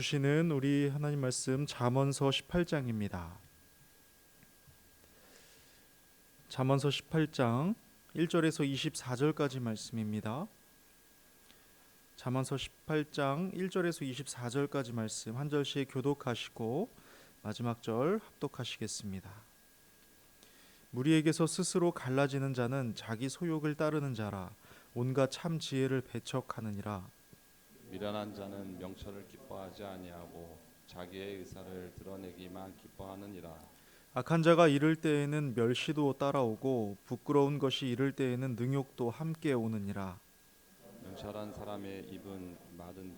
주시는 우리 하나님 말씀 잠언서 18장입니다. 잠언서 18장 1절에서 24절까지 말씀입니다. 잠언서 18장 1절에서 24절까지 말씀 한 절씩 교독하시고 마지막 절 합독하시겠습니다. 무리에게서 스스로 갈라지는 자는 자기 소욕을 따르는 자라 온갖 참 지혜를 배척하느니라. 미련한 자는 명철을 기뻐하지 아니하고 자기의 의사를 드러내기만 기뻐하느니라. 악한 자가 이를 때에는 멸시도 따라오고 부끄러운 것이 이를 때에는 능욕도 함께 오느니라. 명철한 사람의 입은 마른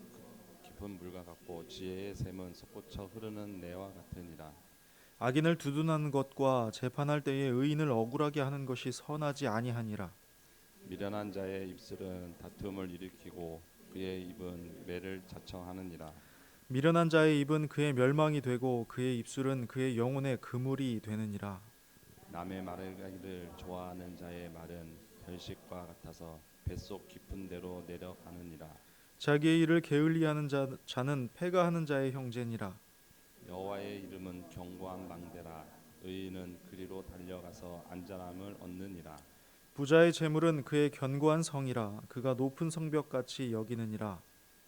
깊은 물과 같고 지혜의 샘은 솟구쳐 흐르는 내와 같으니라. 악인을 두둔하는 것과 재판할 때에 의인을 억울하게 하는 것이 선하지 아니하니라. 미련한 자의 입술은 다툼을 일으키고 그의 입은 매를 자청하느니라. 미련한 자의 입은 그의 멸망이 되고 그의 입술은 그의 영혼의 그물이 되느니라. 남의 말을 좋아하는 자의 말은 별식과 같아서 뱃속 깊은 데로 내려가느니라. 자기의 일을 게을리하는 자는 패가하는 자의 형제니라. 여호와의 이름은 견고한 망대라. 의인은 그리로 달려가서 안전함을 얻느니라. 부자의 재물은 그의 견고한 성이라. 그가 높은 성벽같이 여기느니라.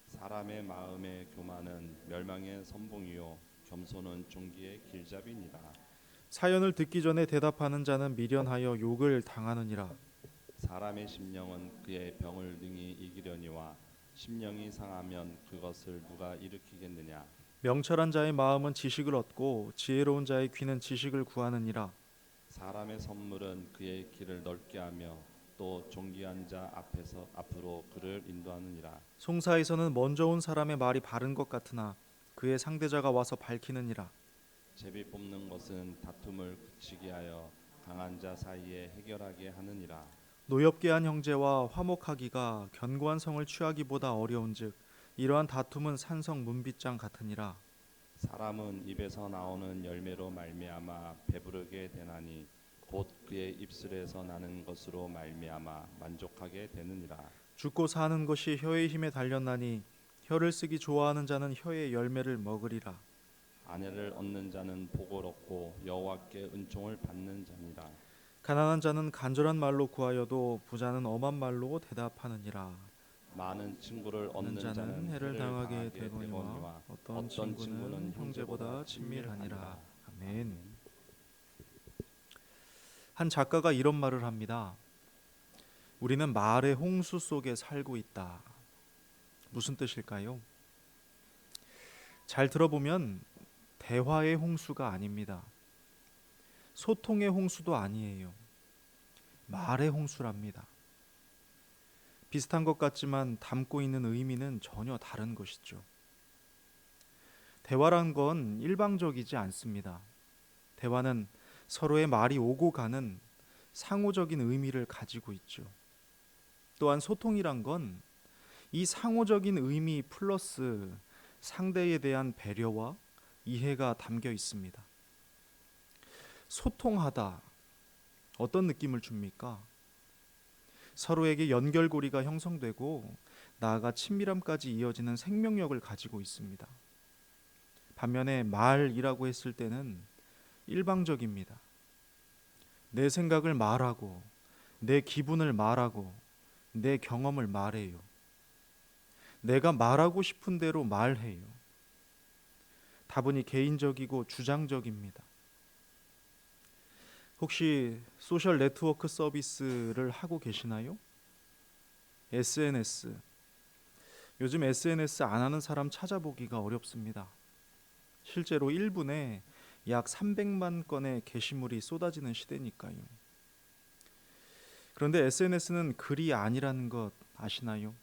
사람의 마음의 교만은 멸망의 선봉이요 겸손은 종기의 길잡이니라. 사연을 듣기 전에 대답하는 자는 미련하여 욕을 당하느니라. 사람의 심령은 그의 병을 능히 이기려니와 심령이 상하면 그것을 누가 일으키겠느냐. 명철한 자의 마음은 지식을 얻고 지혜로운 자의 귀는 지식을 구하느니라. 사람의 선물은 그의 길을 넓게 하며 또 존귀한 자 앞으로 그를 인도하느니라. 송사에서는 먼저 온 사람의 말이 바른 것 같으나 그의 상대자가 와서 밝히느니라. 제비 뽑는 것은 다툼을 그치게 하여 강한 자 사이에 해결하게 하느니라. 노엽게 한 형제와 화목하기가 견고한 성을 취하기보다 어려운즉 이러한 다툼은 산성 문빗장 같으니라. 사람은 입에서 나오는 열매로 말미암아 배부르게 되나니 곧 그의 입술에서 나는 것으로 말미암아 만족하게 되느니라. 죽고 사는 것이 혀의 힘에 달렸나니 혀를 쓰기 좋아하는 자는 혀의 열매를 먹으리라. 아내를 얻는 자는 복을 얻고 여호와께 은총을 받는 자니라. 가난한 자는 간절한 말로 구하여도 부자는 엄한 말로 대답하느니라. 많은 친구를 얻는 얻는 자는 해를 당하게 되거니와 되거니와 어떤 친구는 형제보다 친밀하니라. 아멘. 한 작가가 이런 말을 합니다. 우리는 말의 홍수 속에 살고 있다. 무슨 뜻일까요? 잘 들어보면 대화의 홍수가 아닙니다. 소통의 홍수도 아니에요. 말의 홍수랍니다. 비슷한 것 같지만 담고 있는 의미는 전혀 다른 것이죠. 대화란 건 일방적이지 않습니다. 대화는 서로의 말이 오고 가는 상호적인 의미를 가지고 있죠. 또한 소통이란 건 이 상호적인 의미 플러스 상대에 대한 배려와 이해가 담겨 있습니다. 소통하다, 어떤 느낌을 줍니까? 서로에게 연결고리가 형성되고 나아가 친밀함까지 이어지는 생명력을 가지고 있습니다. 반면에 말이라고 했을 때는 일방적입니다. 내 생각을 말하고 내 기분을 말하고 내 경험을 말해요. 내가 말하고 싶은 대로 말해요. 다분히 개인적이고 주장적입니다. 혹시 소셜 네트워크 서비스를 하고 계시나요? SNS. 요즘 SNS 안 하는 사람 찾아보기가 어렵습니다. 실제로 1분에 약 300만 건의 게시물이 쏟아지는 시대니까요. 그런데 SNS는 글이 아니라는 것 아시나요?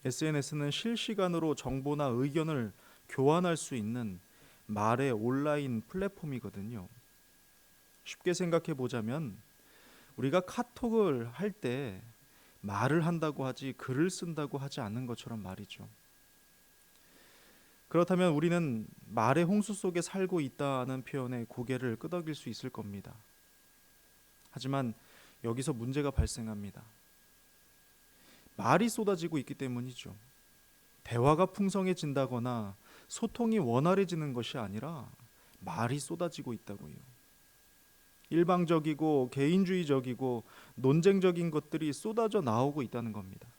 SNS는 실시간으로 정보나 의견을 교환할 수 있는 말의 온라인 플랫폼이거든요. 쉽게 생각해 보자면 우리가 카톡을 할 때 말을 한다고 하지 글을 쓴다고 하지 않는 것처럼 말이죠. 그렇다면 우리는 말의 홍수 속에 살고 있다는 표현에 고개를 끄덕일 수 있을 겁니다. 하지만 여기서 문제가 발생합니다. 말이 쏟아지고 있기 때문이죠. 대화가 풍성해진다거나 소통이 원활해지는 것이 아니라 말이 쏟아지고 있다고요. 일방적이고 개인주의적이고 논쟁적인 것들이 쏟아져 나오고 있다는 겁니다.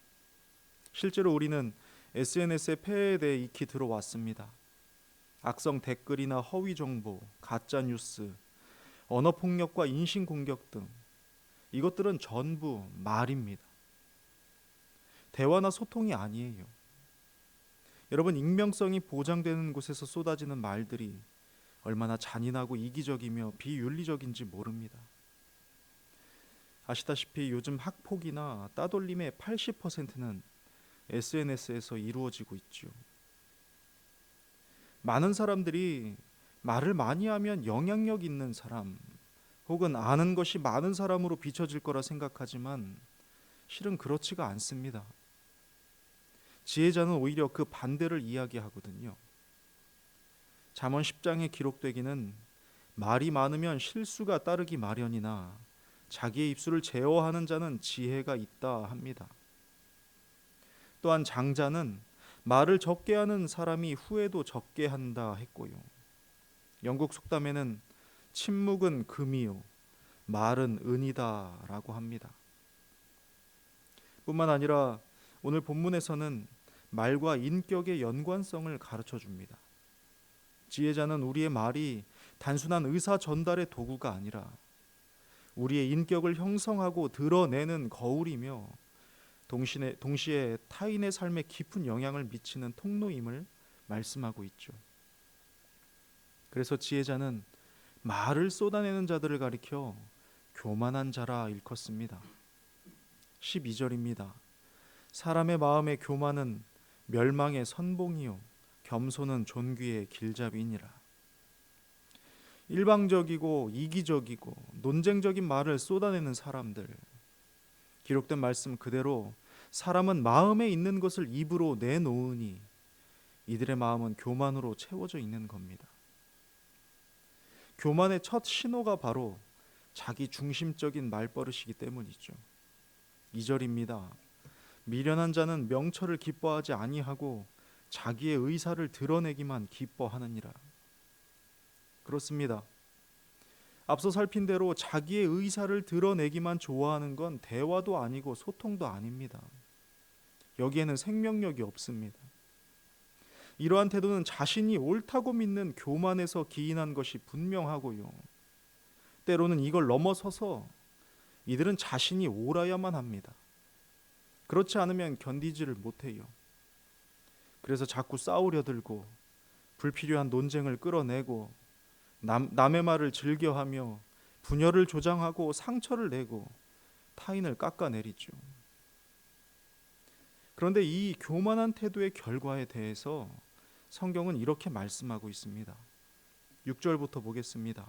실제로 우리는 SNS의 폐해에 대해 익히 들어왔습니다. 악성 댓글이나 허위 정보, 가짜 뉴스, 언어 폭력과 인신 공격 등 이것들은 전부 말입니다. 대화나 소통이 아니에요. 여러분, 익명성이 보장되는 곳에서 쏟아지는 말들이 얼마나 잔인하고 이기적이며 비윤리적인지 모릅니다. 아시다시피 요즘 학폭이나 따돌림의 80%는 SNS에서 이루어지고 있죠. 많은 사람들이 말을 많이 하면 영향력 있는 사람 혹은 아는 것이 많은 사람으로 비춰질 거라 생각하지만 실은 그렇지가 않습니다. 지혜자는 오히려 그 반대를 이야기하거든요. 잠언 10장에 기록되기는 말이 많으면 실수가 따르기 마련이나 자기의 입술을 제어하는 자는 지혜가 있다 합니다. 또한 장자는 말을 적게 하는 사람이 후회도 적게 한다 했고요. 영국 속담에는 침묵은 금이요 말은 은이다라고 합니다. 뿐만 아니라 오늘 본문에서는 말과 인격의 연관성을 가르쳐 줍니다. 지혜자는 우리의 말이 단순한 의사 전달의 도구가 아니라 우리의 인격을 형성하고 드러내는 거울이며 동시에 타인의 삶에 깊은 영향을 미치는 통로임을 말씀하고 있죠. 그래서 지혜자는 말을 쏟아내는 자들을 가리켜 교만한 자라 일컫습니다. 12절입니다. 사람의 마음의 교만은 멸망의 선봉이요 겸손은 존귀의 길잡이니라. 일방적이고 이기적이고 논쟁적인 말을 쏟아내는 사람들, 기록된 말씀 그대로 사람은 마음에 있는 것을 입으로 내놓으니 이들의 마음은 교만으로 채워져 있는 겁니다. 교만의 첫 신호가 바로 자기 중심적인 말버릇이기 때문이죠. 2절입니다. 미련한 자는 명철을 기뻐하지 아니하고 자기의 의사를 드러내기만 기뻐하느니라. 그렇습니다. 앞서 살핀 대로 자기의 의사를 드러내기만 좋아하는 건 대화도 아니고 소통도 아닙니다. 여기에는 생명력이 없습니다. 이러한 태도는 자신이 옳다고 믿는 교만에서 기인한 것이 분명하고요. 때로는 이걸 넘어서서 이들은 자신이 옳아야만 합니다. 그렇지 않으면 견디지를 못해요. 그래서 자꾸 싸우려 들고 불필요한 논쟁을 끌어내고 남의 말을 즐겨하며 분열을 조장하고 상처를 내고 타인을 깎아내리죠. 그런데 이 교만한 태도의 결과에 대해서 성경은 이렇게 말씀하고 있습니다. 6절부터 보겠습니다.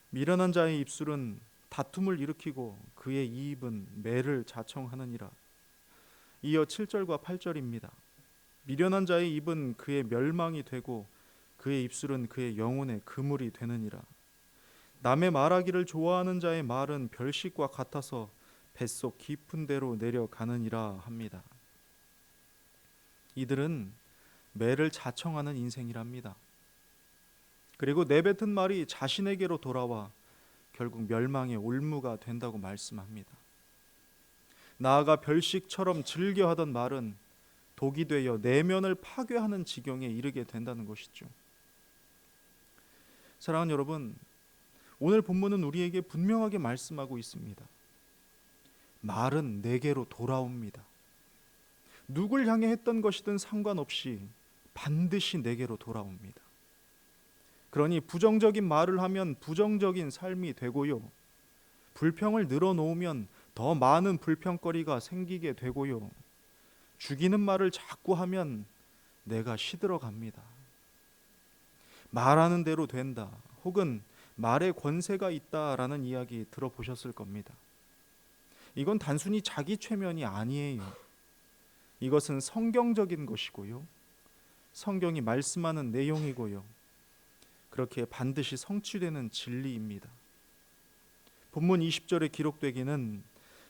미련한 자의 입술은 다툼을 일으키고 그의 이입은 매를 자청하느니라. 이어 7절과 8절입니다. 미련한 자의 입은 그의 멸망이 되고 그의 입술은 그의 영혼의 그물이 되느니라. 남의 말하기를 좋아하는 자의 말은 별식과 같아서 뱃속 깊은 데로 내려가느니라 합니다. 이들은 매를 자청하는 인생이랍니다. 그리고 내뱉은 말이 자신에게로 돌아와 결국 멸망의 올무가 된다고 말씀합니다. 나아가 별식처럼 즐겨하던 말은 독이 되어 내면을 파괴하는 지경에 이르게 된다는 것이죠. 사랑하는 여러분, 오늘 본문은 우리에게 분명하게 말씀하고 있습니다. 말은 내게로 돌아옵니다. 누굴 향해 했던 것이든 상관없이 반드시 내게로 돌아옵니다. 그러니 부정적인 말을 하면 부정적인 삶이 되고요. 불평을 늘어놓으면 더 많은 불평거리가 생기게 되고요. 죽이는 말을 자꾸 하면 내가 시들어갑니다. 말하는 대로 된다. 혹은 말에 권세가 있다라는 이야기 들어보셨을 겁니다. 이건 단순히 자기 최면이 아니에요. 이것은 성경적인 것이고요. 성경이 말씀하는 내용이고요. 그렇게 반드시 성취되는 진리입니다. 본문 20절에 기록되기는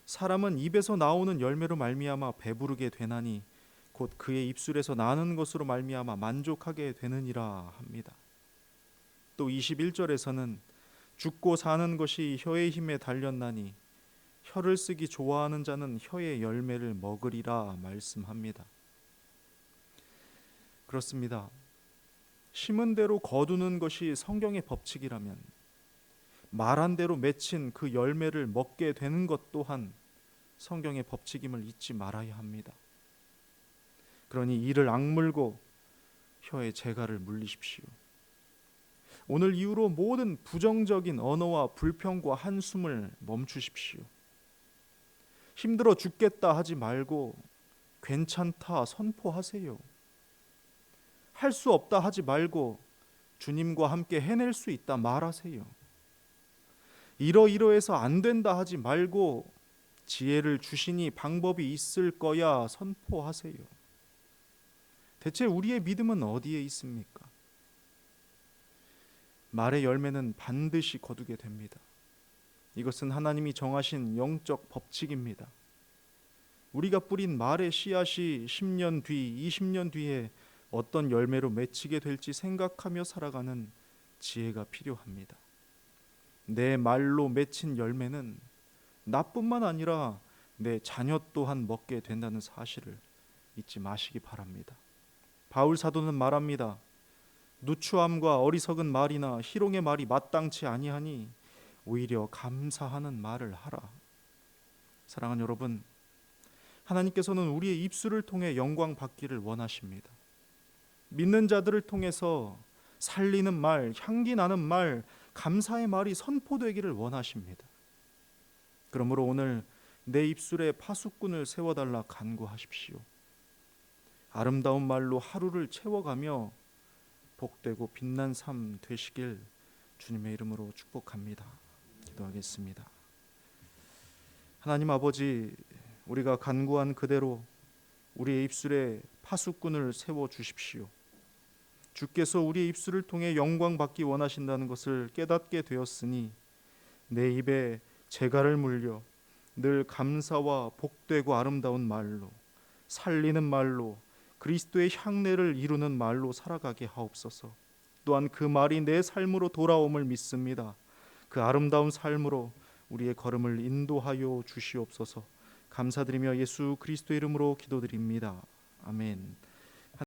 사람은 입에서 나오는 열매로 말미암아 배부르게 되나니 곧 그의 입술에서 나는 것으로 말미암아 만족하게 되느니라 합니다. 또 21절에서는 죽고 사는 것이 혀의 힘에 달렸나니 혀를 쓰기 좋아하는 자는 혀의 열매를 먹으리라 말씀합니다. 그렇습니다. 심은 대로 거두는 것이 성경의 법칙이라면 말한 대로 맺힌 그 열매를 먹게 되는 것 또한 성경의 법칙임을 잊지 말아야 합니다. 그러니 이를 악물고 혀의 재갈을 물리십시오. 오늘 이후로 모든 부정적인 언어와 불평과 한숨을 멈추십시오. 힘들어 죽겠다 하지 말고 괜찮다 선포하세요. 할 수 없다 하지 말고 주님과 함께 해낼 수 있다 말하세요. 이러이러해서 안 된다 하지 말고 지혜를 주시니 방법이 있을 거야 선포하세요. 대체 우리의 믿음은 어디에 있습니까? 말의 열매는 반드시 거두게 됩니다. 이것은 하나님이 정하신 영적 법칙입니다. 우리가 뿌린 말의 씨앗이 10년 뒤, 20년 뒤에 어떤 열매로 맺히게 될지 생각하며 살아가는 지혜가 필요합니다. 내 말로 맺힌 열매는 나뿐만 아니라 내 자녀 또한 먹게 된다는 사실을 잊지 마시기 바랍니다. 바울 사도는 말합니다. 누추함과 어리석은 말이나 희롱의 말이 마땅치 아니하니 오히려 감사하는 말을 하라. 사랑하는 여러분, 하나님께서는 우리의 입술을 통해 영광 받기를 원하십니다. 믿는 자들을 통해서 살리는 말, 향기 나는 말, 감사의 말이 선포되기를 원하십니다. 그러므로 오늘 내 입술에 파수꾼을 세워달라 간구하십시오. 아름다운 말로 하루를 채워가며 복되고 빛난 삶 되시길 주님의 이름으로 축복합니다. 기도하겠습니다. 하나님 아버지, 우리가 간구한 그대로 우리의 입술에 파수꾼을 세워 주십시오. 주께서 우리의 입술을 통해 영광 받기 원하신다는 것을 깨닫게 되었으니 내 입에 재갈을 물려 늘 감사와 복되고 아름다운 말로, 살리는 말로, 그리스도의 향내를 이루는 말로 살아가게 하옵소서. 또한 그 말이 내 삶으로 돌아옴을 믿습니다. 그 아름다운 삶으로 우리의 걸음을 인도하여 주시옵소서. 감사드리며 예수 그리스도의 이름으로 기도드립니다. 아멘.